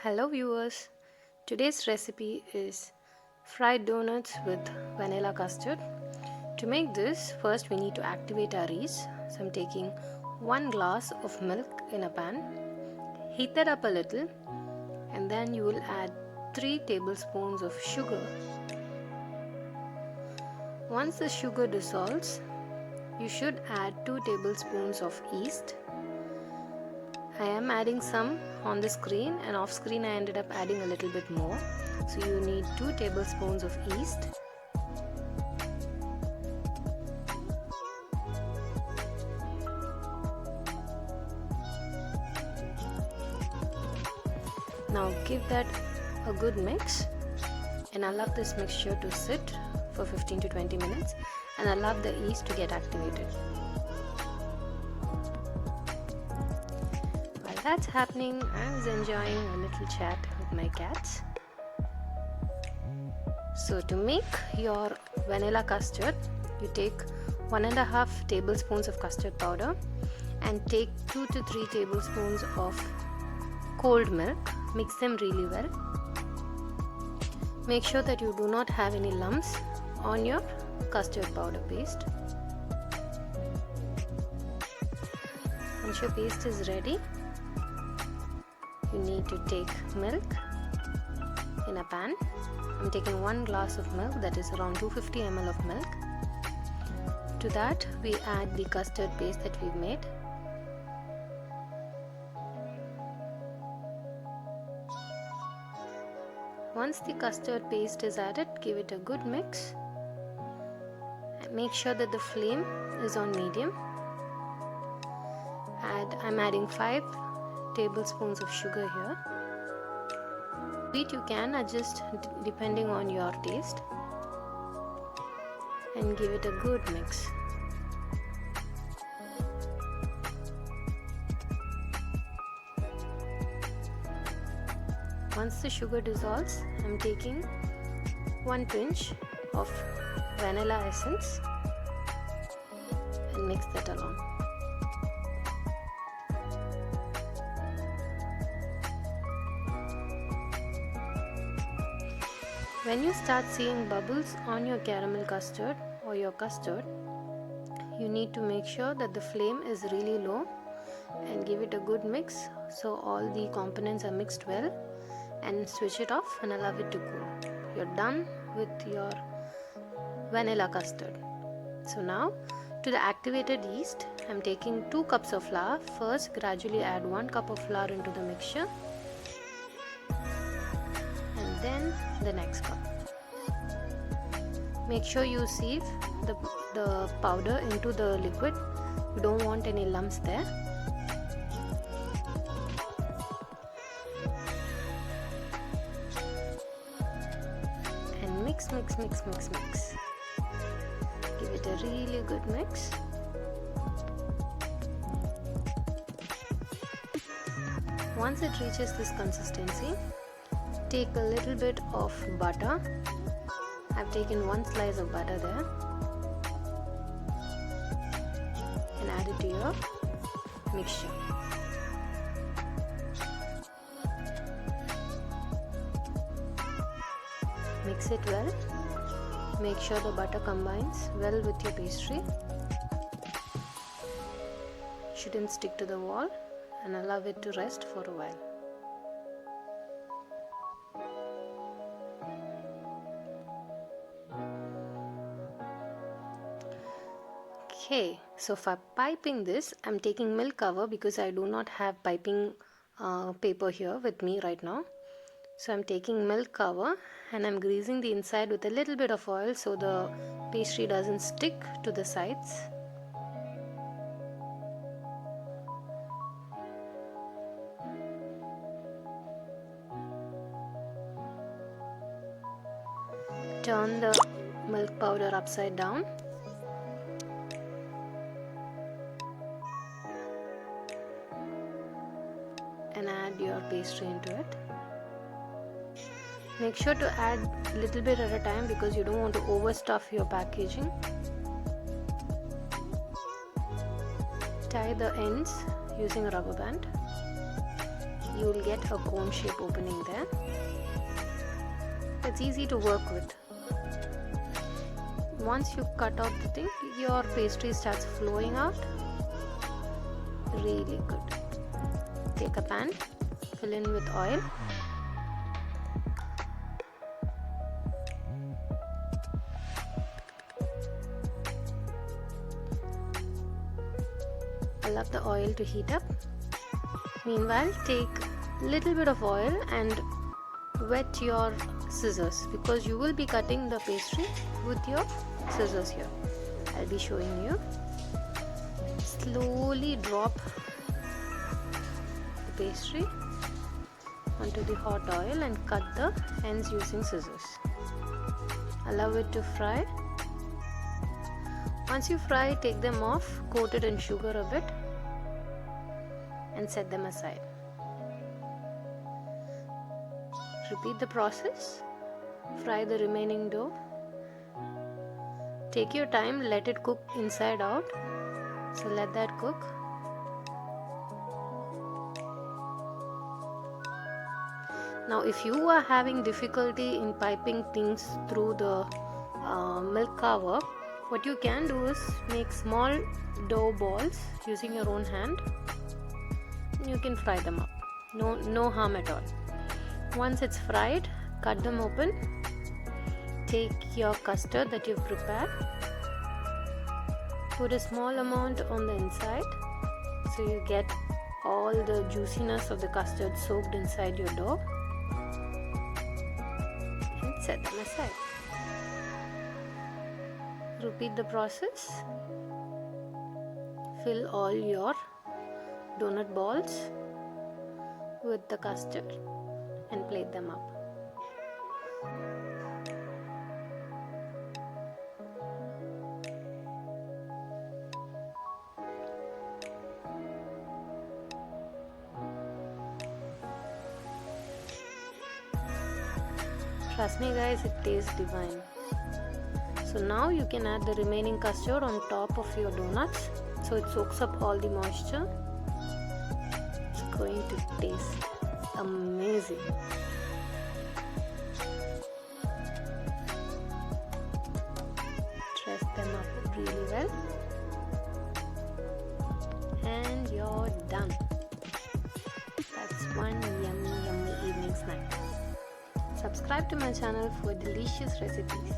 Hello viewers, today's recipe is fried donuts with vanilla custard. To make this, first we need to activate our yeast. So I'm taking 1 glass of milk in a pan. Heat that up a little and then you will add 3 tablespoons of sugar. Once the sugar dissolves, you should add 2 tablespoons of yeast. I am adding some on the screen, and off screen I ended up adding a little bit more. So you need 2 tablespoons of yeast. Now give that a good mix, and allow this mixture to sit for 15 to 20 minutes and allow the yeast to get activated. While that's happening, I was enjoying a little chat with my cats. So to make your vanilla custard, you take 1.5 tablespoons of custard powder and take 2 to 3 tablespoons of cold milk. Mix them really well. Make sure that you do not have any lumps on your custard powder paste. Once your paste is ready, you need to take milk in a pan. I'm taking 1 glass of milk, that is around 250 ml of milk. To that we add the custard paste that we've made. Once the custard paste is added, give it a good mix and make sure that the flame is on medium. I'm adding 5 tablespoons of sugar here. Sweet you can adjust depending on your taste, and give it a good mix. Once the sugar dissolves, I'm taking 1 pinch of vanilla essence and mix that along. When you start seeing bubbles on your caramel custard or your custard, you need to make sure that the flame is really low and give it a good mix so all the components are mixed well, and switch it off and allow it to cool. You're done with your vanilla custard. So now to the activated yeast, I'm taking 2 cups of flour. First gradually add 1 cup of flour into the mixture and then the next cup. Make sure you sieve the powder into the liquid. You don't want any lumps there. And mix. Give it a really good mix. Once it reaches this consistency, take a little bit of butter. I've taken 1 slice of butter there and add it to your mixture. Mix it well. Make sure the butter combines well with your pastry. Shouldn't stick to the wall, and allow it to rest for a while. Okay, so for piping this, I'm taking milk cover because I do not have piping paper here with me right now. So I'm taking milk cover and I'm greasing the inside with a little bit of oil so the pastry doesn't stick to the sides. Turn the milk powder upside down. And add your pastry into it. Make sure to add a little bit at a time because you don't want to overstuff your packaging. Tie the ends using a rubber band. you will get a cone shape opening there. It's easy to work with. Once you cut out the thing, your pastry starts flowing out. Really good. Take a pan, fill in with oil. Allow the oil to heat up. Meanwhile, take little bit of oil and wet your scissors, because you will be cutting the pastry with your scissors here. I'll be showing you. Slowly drop the pastry onto the hot oil and cut the ends using scissors. Allow it to fry. Once you fry, take them off, coat it in sugar a bit and set them aside. Repeat the process. Fry the remaining dough. Take your time, let it cook inside out. So let that cook. Now if you are having difficulty in piping things through the milk cover, what you can do is make small dough balls using your own hand. You can fry them up. No harm at all. Once it's fried, cut them open. Take your custard that you've prepared. Put a small amount on the inside so you get all the juiciness of the custard soaked inside your dough. And set them aside. Repeat the process. Fill all your donut balls with the custard and plate them up. Trust me guys, it tastes divine. So now you can add the remaining custard on top of your donuts so it soaks up all the moisture. It's going to taste amazing. Press them up really well and you're done. That's one yummy evening snack. Subscribe to my channel for delicious recipes.